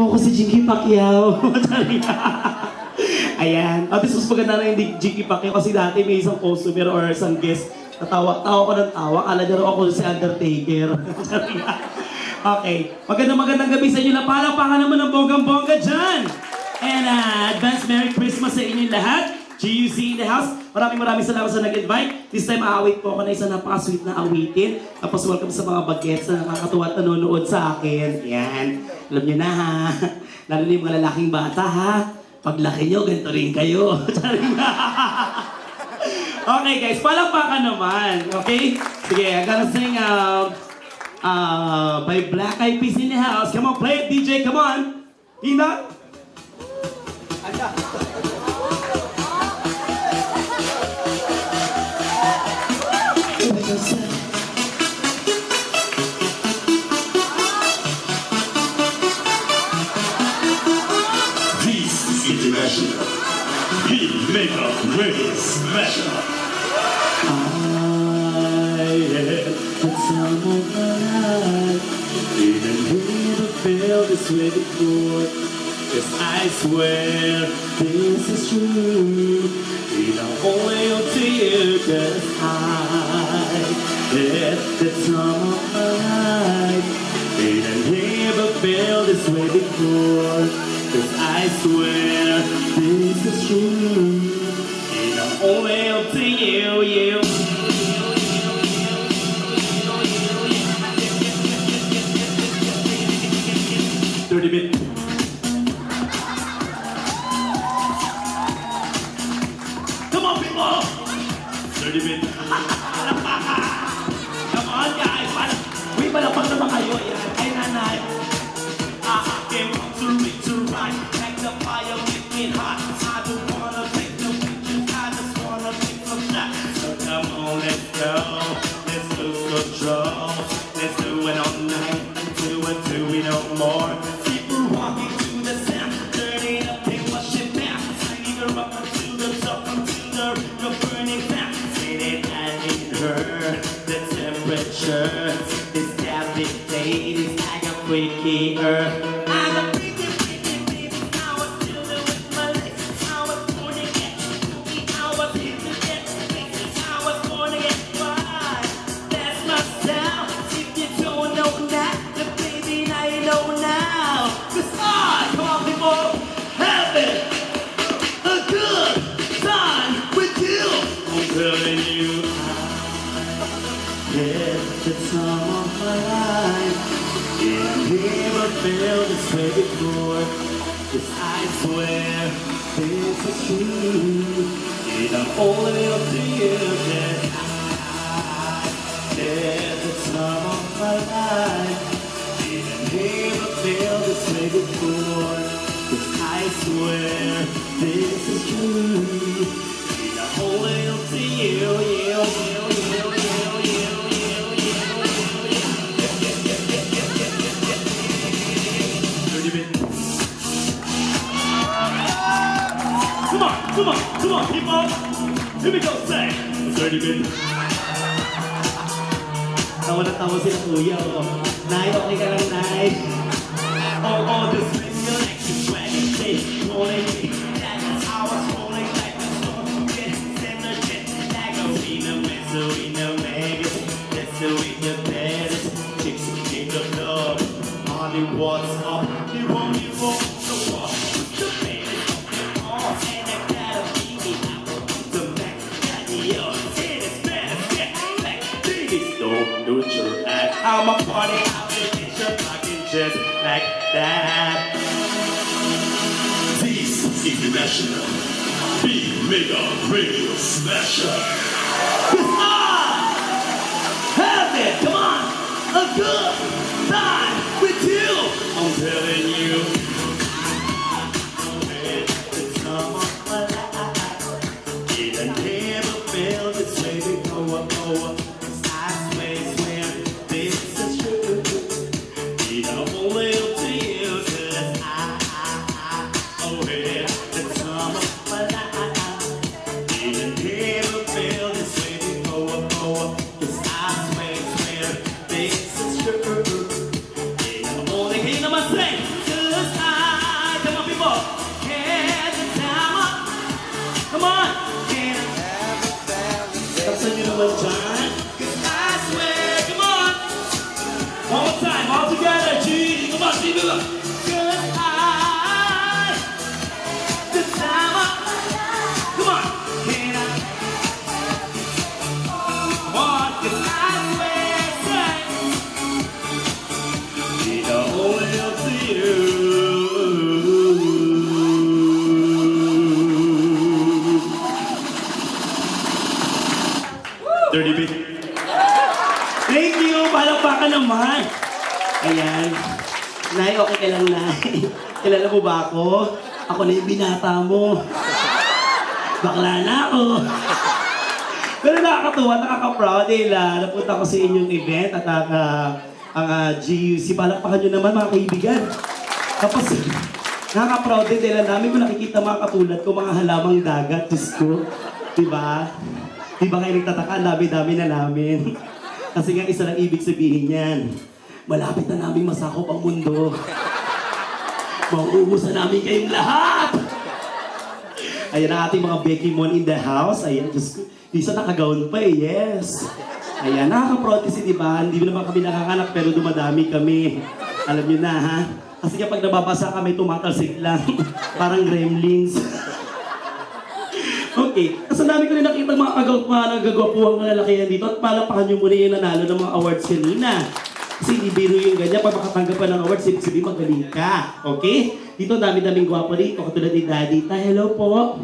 mo ako si Jinky Pacquiao. Ayan. At least mas maganda na yung Jinky Pacquiao kasi dati may isang customer or isang guest tawa ko ng tawa. Kala niya raw ako si Undertaker. Okay. Magandang gabi sa inyo na palakpakan naman ng bonggang-bongga dyan. And advance Merry Christmas sa inyo lahat. GUC in the house. Maraming salamat sa nag-invite. This time, aawit po ako na isang napaka-sweet na awitin. Tapos welcome sa mga bagets na nakakatuwa at nanonood sa akin. Yan. Alam nyo na ha. Lalo na yung mga lalaking bata ha. Paglaki nyo, ganito rin kayo. Okay guys, palakpakan naman. Okay? Sige, I'm gonna sing by Black Eyed Peas in the house. Come on, play it DJ, come on. Hina. This is international. Big mega radio smasher. I had the time of my life. Didn't never feel this way before. Yes, I swear this is true. And I only hope to you, 'cause I had the time of my life. Didn't never feel this way before. 'Cause I swear this is true. And I only hope to you. 30-bit. Come on, people! 30-bit. Come on, guys! Uy, malapag naman kayo. Yan. Ay, nanay. Came up to reach to right. Like the fire, make it hot. I don't wanna take no pictures. I just wanna take some shots. So come on, let's go. Let's lose control. Let's do it all night. Do it no more. People walking to the sound. Turn it up and wash it down. Turn it up to the top until you're burning down. Say that I need her. The temperature is devastating. I got freaky earth. I got freaky, baby. I was chilling with my legs. I was born to get freaky. I was here to get freaky. I was born to get wild. That's my style. If you don't know that, then baby, now you know now. 'Cause I, come on people, having a good time with you. I'm telling you, I had the time of my life. Yeah, I never felt this way before. 'Cause I swear this is true. And I'm only up to you. That I had the time of my life. And I never felt this way before. 'Cause I swear this is true. And I'm only up to you. Come on, people. Here we go, say. 30-bit. Tawa na tawa sila kuya. Nay, okay ka lang, Nay. Oh, this makes me like to swag and say, rolling me. That's how I was rolling like a storm. Get energetic like a in a Vegas. That's the way the baddest chicks in the club. Honey, what's up? You won't so what? The baddest of them all. And I gotta be the back. Got yours. And it's best. Get back. Please don't do your act. I'm a party application. Rocking just like that. This is international. Big mega radio smasher. Have it, come on, a good time with you. I'm telling you. It's time of my life. It I never felt this way before. 'Cause I swear this is true. It only up to you. 'Cause oh yeah, the time of my life. It I never felt 30 feet. Thank you! Palakpakan naman! Ayan. Nay, okay ka lang, Nay. Kilala mo ba ako? Ako na yung binata mo. Bakla na ako. Pero nakakatuwa, nakaka-proud dahil napunta ko sa inyong event at ang GUC. Palakpakan nyo naman mga kaibigan. Tapos, nakaka-proud din dahil ang dami ko nakikita mga katulad ko, mga halamang dagat. Diyos ko. Diba? Diba kayo nagtataka? Ang dami-dami na namin. Kasi nga isa lang ibig sabihin yan. Malapit na namin masakop ang mundo. Mauubusan namin kayong lahat! Ayan ang ating mga Becky Mon in the house. Ayan, Diyos ko. Isa nakagawin pa eh, yes. Ayan, nakaka-proud kasi diba? Hindi naman kami nakakanak pero dumadami kami. Alam nyo na ha? Kasi kapag nababasa kami, tumatalsik lang. Parang gremlins. Okay, kasi dami ko rin nakita mga nagagwapuang lalakihan dito at palapakan nyo muna yung nanalo ng mga awards kanina. Kasi hindi biro yung ganyan, pag makatanggap ka ng awards, ibig sabihin magaling ka. Okay? Dito dami-daming gwapo dito, katulad ni Daddy. Hello po.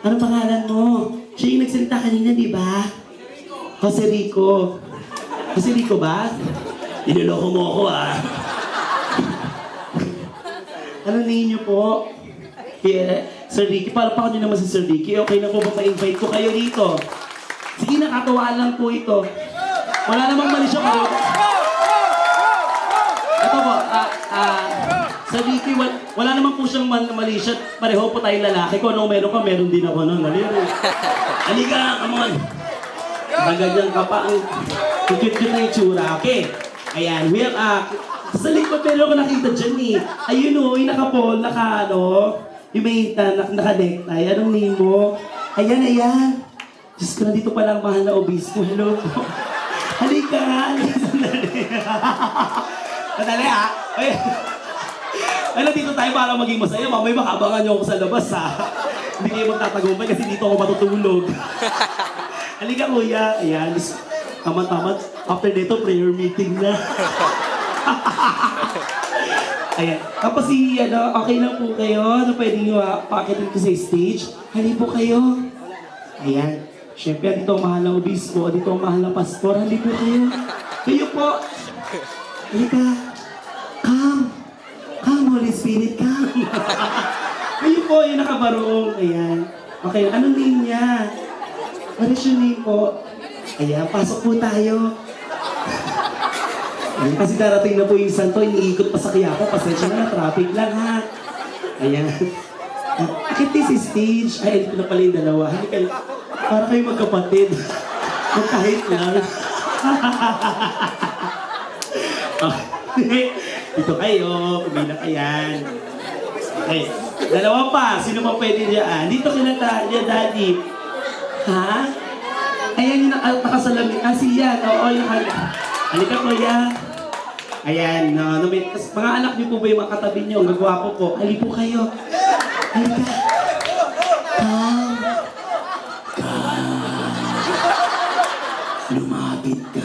Anong pangalan mo? Siya yung nagsalita kanina, di ba? Jose Rico. Jose Rico ba? Iniloko mo ako ah. Ano name niyo po? Yeah. Sir Ricky, palakpakan niyo naman si Sir Ricky. Okay na po ba ma-invite ko kayo dito? Sige, nakatawaan lang po ito. Wala namang mali siya kayo. Ito po, Sir Ricky, wala naman po siyang mali siya. Pareho po tayong lalaki. Kung anong meron ka, meron din ako nun. Halika, come on. Ganyan ka pa. Ang cute-cute na yung tsura. Okay. Ayan, well, sa likod pero ako nakita dyan eh. Ayun o, yung nakapol, yung may naka-necktie. Anong name mo? Ayan, ayan. Diyos ko, nandito pala ang mahal na obispo. Hello po. Halika. Madali ha. Ay, nandito tayo para maging masaya. Mamay makabangan niyo ako sa labas ha. Hindi kayo magtatagumpay kasi dito ako matutulog. Halika kuya. Ayan. Tama-tama. After dito, prayer meeting na. Ayan. Tapos okay lang po kayo. Ano pwede nyo pakitin ko sa stage? Hali po kayo. Ayan. Siyempre, dito ang mahal na obispo. Dito ang mahal na pastor. Hali po kayo. Kayo po. Halika. Come. Come, Holy Spirit. Come. Kayo po, yung nakabarong. Ayan. Okay. Anong name niya? What is your name po? Ayan. Pasok po tayo. Ayan, kasi darating na po yung santo, iniikot pa sa Quiapo, pasensya na, traffic lang ha. Ayan. Bakit this is stage? Ay, ito na pala yung dalawa. Halika, para kayo magkapatid. Magkahit lang. Dito kayo, kumila kayan. Okay, dalawa pa. Sino pa pwede dyan? Dito kinata, dyan, Daddy. Ha? Ayan yung nakasalamin. Siya. Oo, yung halika ko yan. Ayan, mga anak niyo po ba yung mga katabi niyo? Ang gagwapo po. Hali po kayo. Halika. Lumapit ka.